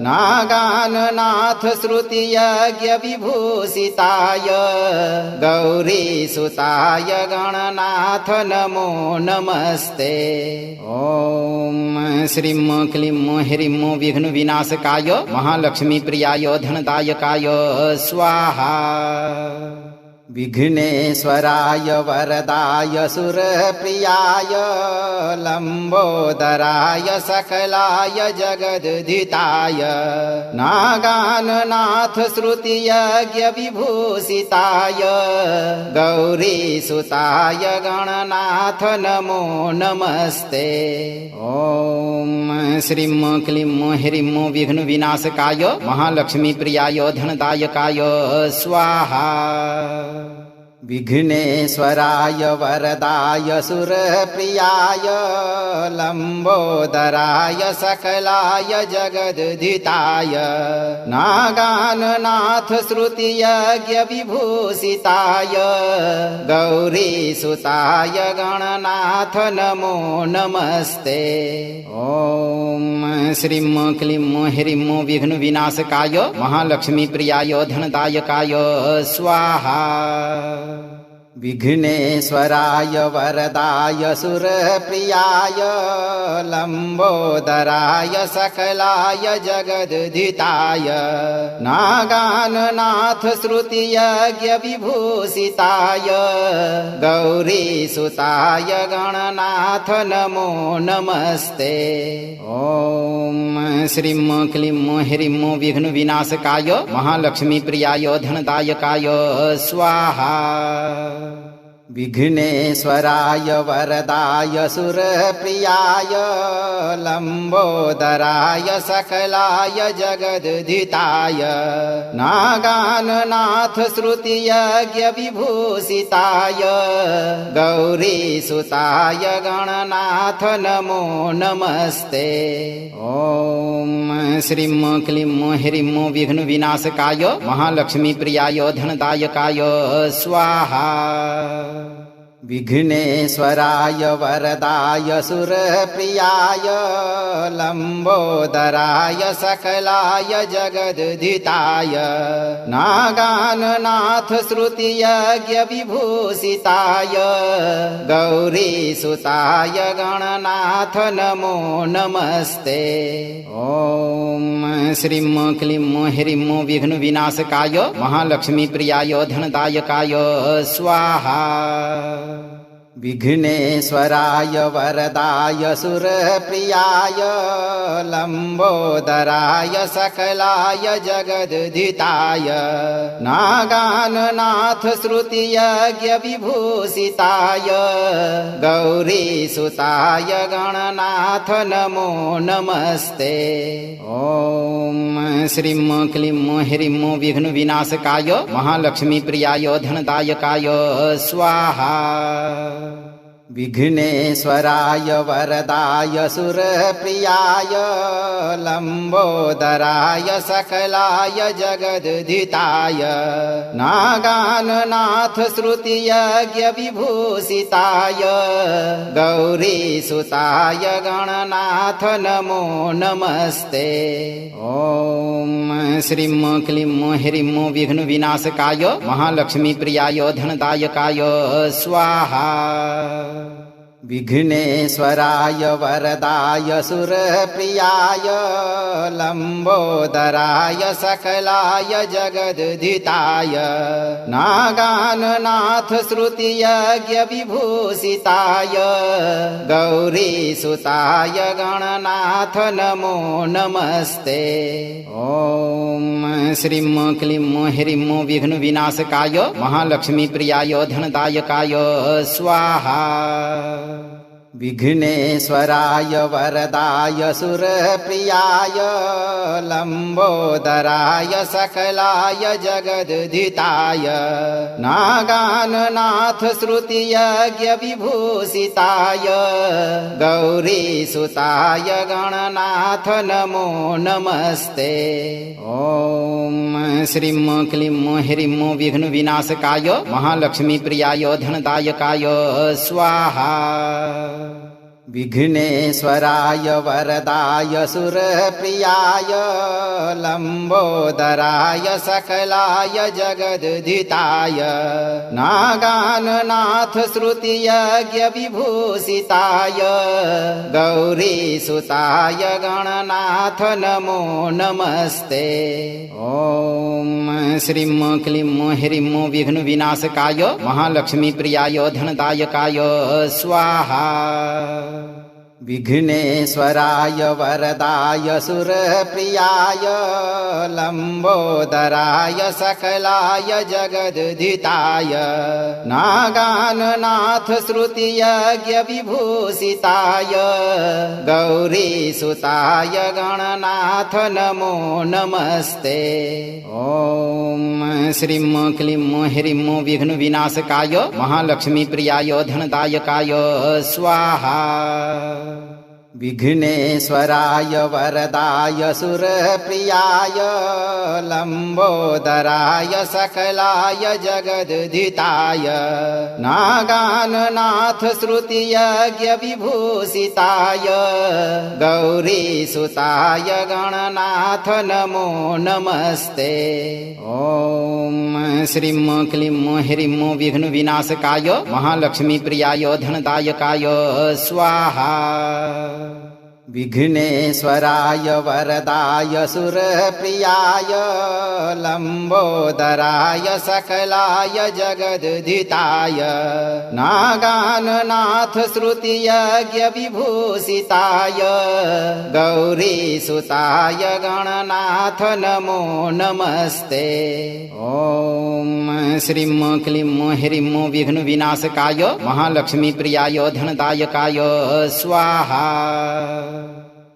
नागाननाथ श्रुतियज्ञ विभूषिताय गौरीसुताय गणनाथ नमो नमस्ते। ओम श्रीं क्लीं ह्रीं विघ्न विनाशकाय महालक्ष्मी प्रियाय धनदायकाय स्वाहा। विघ्नेश्वराय वरदाय सुरप्रियाय लंबोदराय सकलाय जगद्धिताय नागाननाथ श्रुतियज्ञ विभूषिताय गौरीसुताय गणनाथ नमो नमस्ते। ओम श्रीं क्लीं ह्रीं विघ्न विनाशकाय महालक्ष्मी प्रियाय धनदायकाय स्वाहा। विघ्नेश्वराय वरदाय सुरप्रियाय लंबोदराय सकलाय जगद्धिताय नागाननाथ श्रुतियज्ञ विभूषिताय गौरीसुताय गणनाथ नमो नमस्ते। ओम श्रीं क्लीं ह्रीं विघ्न विनाशकाय महालक्ष्मी प्रियाय धनदायकाय स्वाहा। विघ्नेश्वराय वरदाय सुरप्रियाय लंबोदराय सकलाय जगद्धिताय नागाननाथ श्रुतियज्ञ विभूषिताय गौरीसुताय गणनाथ नमो नमस्ते। ओम श्रीं क्लीं ह्रीं विघ्नविनाशकाय महालक्ष्मीप्रियाय धनदायकाय स्वाहा। विघ्नेश्वराय वरदाय सुरप्रियाय लंबोदराय सकलाय जगद्धिताय नागाननाथ श्रुतियज्ञ विभूषिताय गौरीसुताय गणनाथ नमो नमस्ते। ओम श्रीं क्लीं ह्रीं विघ्नविनाशकाय महालक्ष्मीप्रियाय धनदायकाय स्वाहा। विघ्नेश्वराय वरदाय सुरप्रियाय लंबोदराय सकलाय जगद्धिताय नागाननाथ श्रुतियज्ञ विभूषिताय गौरीसुताय गणनाथ नमो नमस्ते। ओम श्रीं क्लीं ह्रीं विघ्नविनाशकाय महालक्ष्मीप्रियाय धनदायकाय स्वाहा। विघ्नेश्वराय वरदाय सुरप्रियाय लंबोदराय सकलाय जगद्धिताय नागाननाथ श्रुतियज्ञ विभूषिताय गौरीसुताय गणनाथ नमो नमस्ते। ओम श्रीं क्लीं ह्रीं विघ्नविनाशकाय महालक्ष्मीप्रियाय धनदायकाय स्वाहा। विघ्नेश्वराय वरदाय सुरप्रियाय लंबोदराय सकलाय जगद्धिताय नागाननाथ श्रुतियज्ञ विभूषिताय गौरीसुताय गणनाथ नमो नमस्ते। ओम श्रीं क्लीं ह्रीं विघ्नविनाशकाय महालक्ष्मीप्रियाय धनदायकाय स्वाहा। विघ्नेश्वराय वरदाय सुरप्रियाय लंबोदराय सकलाय जगद्धिताय नागाननाथ श्रुतियज्ञ विभूषिताय गौरीसुताय गणनाथ नमो नमस्ते। ओम श्रीं क्लीं ह्रीं विघ्नविनाशकाय महालक्ष्मीप्रियाय धनदायकाय स्वाहा। विघ्नेश्वराय वरदाय सुरप्रियाय लंबोदराय सकलाय जगद्धिताय नागाननाथ श्रुतियज्ञ विभूषिताय गौरीसुताय गणनाथ नमो नमस्ते। ओम श्रीं क्लीं ह्रीं विघ्नविनाशकाय महालक्ष्मीप्रियाय धनदायकाय स्वाहा। विघ्नेश्वराय वरदाय सुरप्रियाय लंबोदराय सकलाय जगद्धिताय नागाननाथ श्रुतियज्ञ विभूषिताय गौरीसुताय गणनाथ नमो नमस्ते। ओम श्रीं क्लीं ह्रीं विघ्नविनाशकाय महालक्ष्मीप्रियाय धनदायकाय स्वाहा। विघ्नेश्वराय वरदाय सुरप्रियाय लंबोदराय सकलाय जगद्धिताय नागाननाथ श्रुतियज्ञ विभूषिताय गौरीसुताय गणनाथ नमो नमस्ते। ओम श्रीं क्लीं ह्रीं विघ्नविनाशकाय महालक्ष्मीप्रियाय धनदायकाय स्वाहा। विघ्नेश्वराय वरदाय सुरप्रियाय लंबोदराय सकलाय जगद्धिताय नागाननाथ श्रुतियज्ञ विभूषिताय गौरीसुताय गणनाथ नमो नमस्ते। ओम श्रीं क्लीं ह्रीं विघ्नविनाशकाय महालक्ष्मीप्रियाय धनदायकाय स्वाहा। विघ्नेश्वराय वरदाय सुरप्रियाय लंबोदराय सकलाय जगद्धिताय नागाननाथ श्रुतियज्ञ विभूषिताय गौरीसुताय गणनाथ नमो नमस्ते। ओम श्रीं क्लीं ह्रीं विघ्न विनाशकाय महालक्ष्मी प्रियाय धनदायकाय स्वाहा।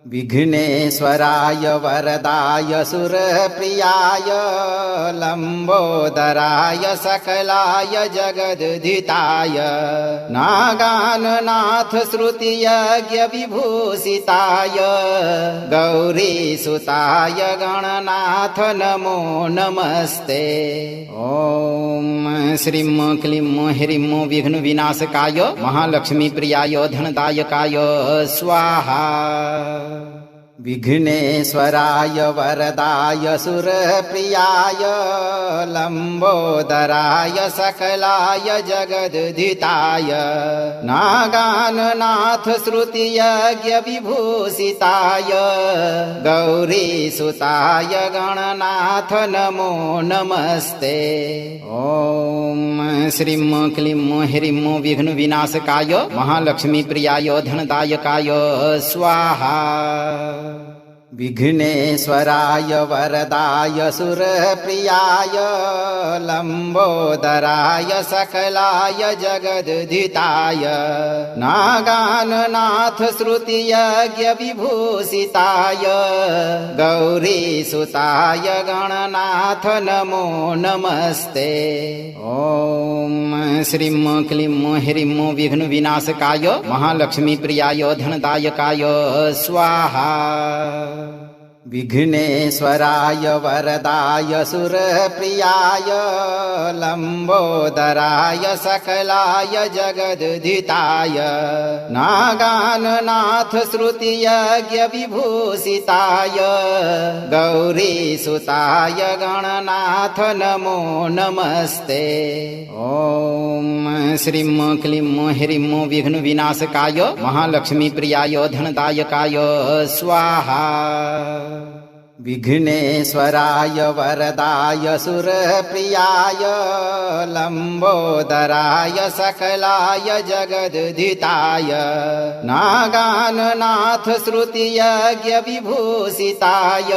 विघ्नेश्वराय वरदाय सुरप्रियाय लंबोदराय सकलाय जगद्धिताय नागाननाथ श्रुतियज्ञ विभूषिताय गौरीसुताय गणनाथ नमो नमस्ते। ओम श्रीं क्लीं ह्रीं विघ्न विनाशकाय महालक्ष्मी प्रियाय धनदायकाय स्वाहा। विघ्नेश्वराय वरदाय सुरप्रियाय लंबोदराय सकलाय जगद्धिताय नागाननाथ श्रुतियज्ञ विभूषिताय गौरीसुताय गणनाथ नमो नमस्ते। ओम श्रीं क्लीं ह्रीं विघ्न विनाशकाय महालक्ष्मी प्रियाय धनदायकाय स्वाहा। विघ्नेश्वराय वरदाय सुरप्रियाय लंबोदराय सकलाय जगद्धिताय नागाननाथ श्रुतियज्ञ विभूषिताय गौरीसुताय गणनाथ नमो नमस्ते। ओम श्रीं क्लीं ह्रीं विघ्न विनाशकाय महालक्ष्मी प्रियाय धनदायकाय स्वाहा। विघ्नेश्वराय वरदाय सुरप्रियाय लंबोदराय सकलाय जगद्धिताय नागाननाथ श्रुतियज्ञ विभूषिताय गौरीसुताय गणनाथ नमो नमस्ते। ओम श्रीं क्लीं ह्रीं विघ्न विनाशकाय महालक्ष्मी प्रियाय धनदायकाय स्वाहा। विघ्नेश्वराय वरदाय सुरप्रियाय लंबोदराय सकलाय जगद्धिताय नागाननाथ श्रुतियज्ञ विभूषिताय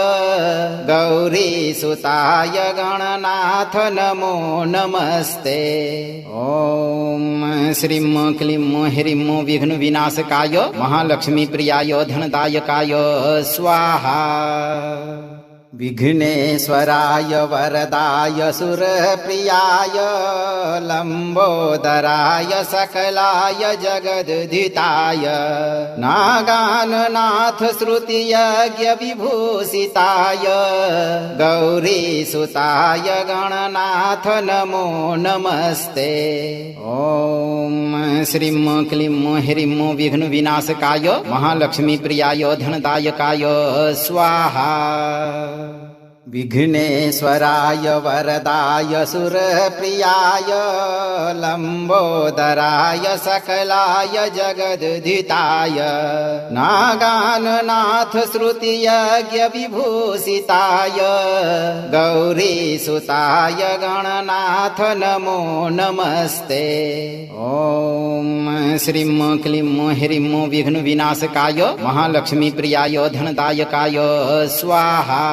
गौरीसुताय गणनाथ नमो नमस्ते। ओम श्रीं क्लीं ह्रीं विघ्न विनाशकाय महालक्ष्मी प्रियाय धनदायकाय स्वाहा। विघ्नेश्वराय वरदाय सुरप्रियाय लंबोदराय सकलाय जगद्धिताय नागाननाथ श्रुतियज्ञ विभूषिताय गौरीसुताय गणनाथ नमो नमस्ते। ओम श्रीं क्लीं ह्रीं विघ्न विनाशकाय महालक्ष्मी प्रियाय धनदायकाय स्वाहा। विघ्नेश्वराय वरदाय सुरप्रियाय लंबोदराय सकलाय जगद्धिताय नागाननाथ श्रुतियज्ञ विभूषिताय गौरीसुताय गणनाथ नमो नमस्ते। ओम श्रीं क्लीं ह्रीं विघ्न विनाशकाय महालक्ष्मी प्रियाय धनदायकाय स्वाहा।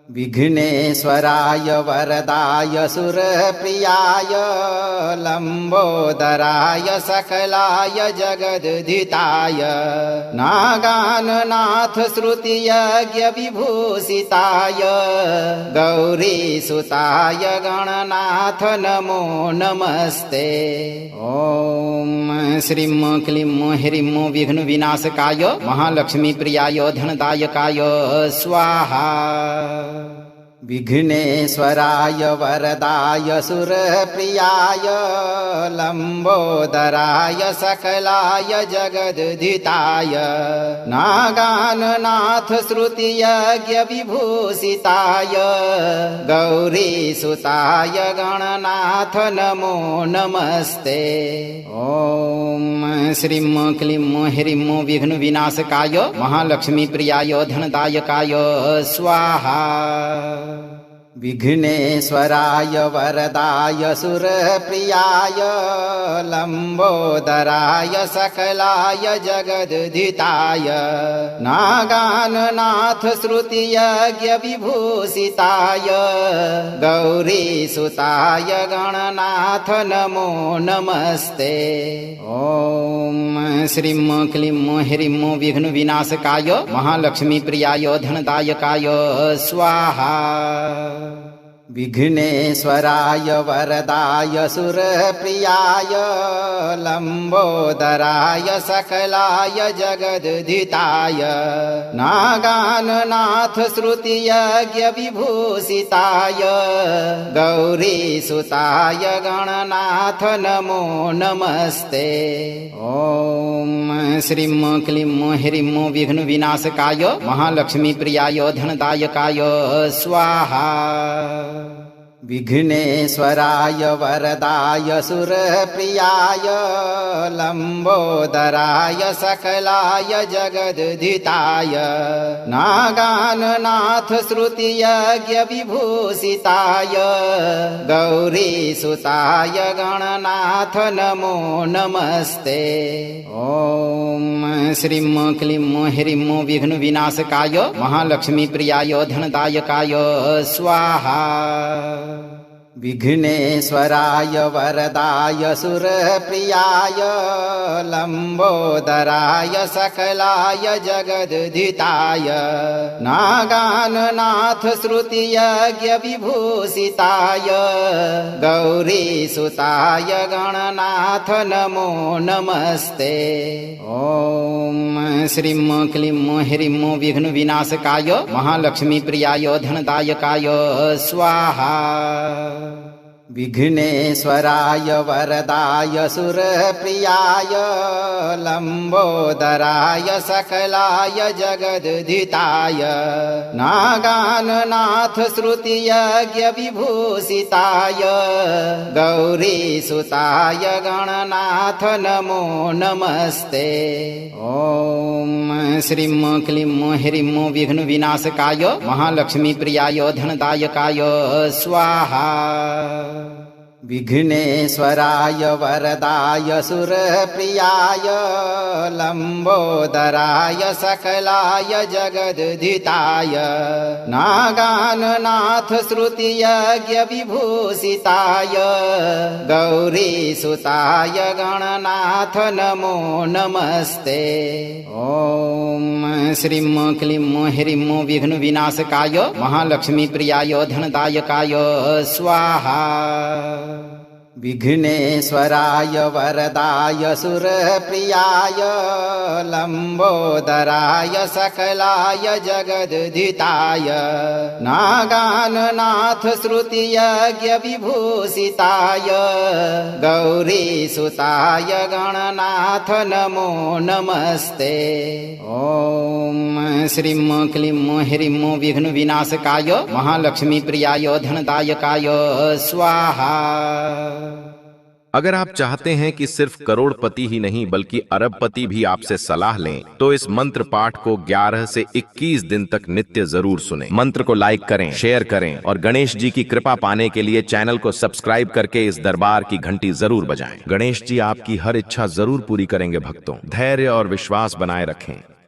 विघ्नेश्वराय वरदाय सुरप्रियाय लंबोदराय सकलाय जगद्धिताय नागाननाथ श्रुतियज्ञ विभूषिताय गौरीसुताय गणनाथ नमो नमस्ते। ओम श्रीं क्लीं ह्रीं विघ्न विनाशकाय महालक्ष्मी प्रियाय धनदायकाय स्वाहा। विघ्नेश्वराय वरदाय सुरप्रियाय लंबोदराय सकलाय जगदुदिताय नागाननाथ श्रुतियज्ञ विभूषिताय गौरीसुताय गणनाथ नमो नमस्ते। ओम श्रीं क्लीं ह्रीं विघ्न विनाशकाय महालक्ष्मी प्रियाय धनदायकाय स्वाहा। विघ्नेश्वराय वरदाय सुरप्रियाय लंबोदराय सकलाय जगदुदिताय नागाननाथ श्रुतियज्ञ विभूषिताय गौरीसुताय गणनाथ नमो नमस्ते। ओम श्रीं क्लीं ह्रीं विघ्न विनाशकाय महालक्ष्मी प्रियाय धनदायकाय स्वाहा। विघ्नेश्वराय वरदाय सुरप्रियाय लंबोदराय सकलाय जगदुदिताय नागाननाथ श्रुतियज्ञ विभूषिताय गौरीसुताय गणनाथ नमो नमस्ते। ओम श्रीं क्लीं ह्रीं विघ्न विनाशकाय महालक्ष्मी प्रियाय धनदायकाय स्वाहा। विघ्नेश्वराय वरदाय सुरप्रियाय लंबोदराय सकलाय जगदुदिताय नागाननाथ श्रुतियज्ञ विभूषिताय गौरीसुताय गणनाथ नमो नमस्ते। ओम श्रीं क्लीं ह्रीं विघ्न विनाशकाय महालक्ष्मी प्रियाय धनदायकाय स्वाहा। विघ्नेश्वराय वरदाय सुरप्रियाय लंबोदराय सकलाय जगदुदिताय नागाननाथ श्रुतियज्ञ विभूषिताय गौरीसुताय गणनाथ नमो नमस्ते। ओम श्रीं क्लीं ह्रीं विघ्न विनाशकाय महालक्ष्मी प्रियाय धनदायकाय स्वाहा। विघ्नेश्वराय वरदाय सुरप्रियाय लंबोदराय सकलाय जगदुदिताय नागाननाथ श्रुतियज्ञ विभूषिताय गौरीसुताय गणनाथ नमो नमस्ते। ओम श्रीं क्लीं ह्रीं विघ्न विनाशकाय महालक्ष्मी प्रियाय धनदायकाय स्वाहा। विघ्नेश्वराय वरदाय सुरप्रियाय लंबोदराय सकलाय जगदुदिताय नागाननाथ श्रुतियज्ञ विभूषिताय गौरीसुताय गणनाथ नमो नमस्ते। ओम श्रीं क्लीं ह्रीं विघ्न विनाशकाय महालक्ष्मी प्रियाय धनदायकाय स्वाहा। विघ्नेश्वराय वरदाय सुरप्रियाय लंबोदराय सकलाय जगदुदिताय नागाननाथ श्रुतियज्ञ विभूषिताय गौरीसुताय गणनाथ नमो नमस्ते। ओम श्रीं क्लीं ह्रीं विघ्न विनाशकाय महालक्ष्मी प्रियाय धनदायकाय स्वाहा। अगर आप चाहते हैं कि सिर्फ करोड़पति ही नहीं बल्कि अरबपति भी आपसे सलाह लें, तो इस मंत्र पाठ को 11 से 21 दिन तक नित्य जरूर सुनें। मंत्र को लाइक करें, शेयर करें और गणेश जी की कृपा पाने के लिए चैनल को सब्सक्राइब करके इस दरबार की घंटी जरूर बजाएं। गणेश जी आपकी हर इच्छा जरूर पूरी करेंगे। भक्तों, धैर्य और विश्वास बनाए रखें।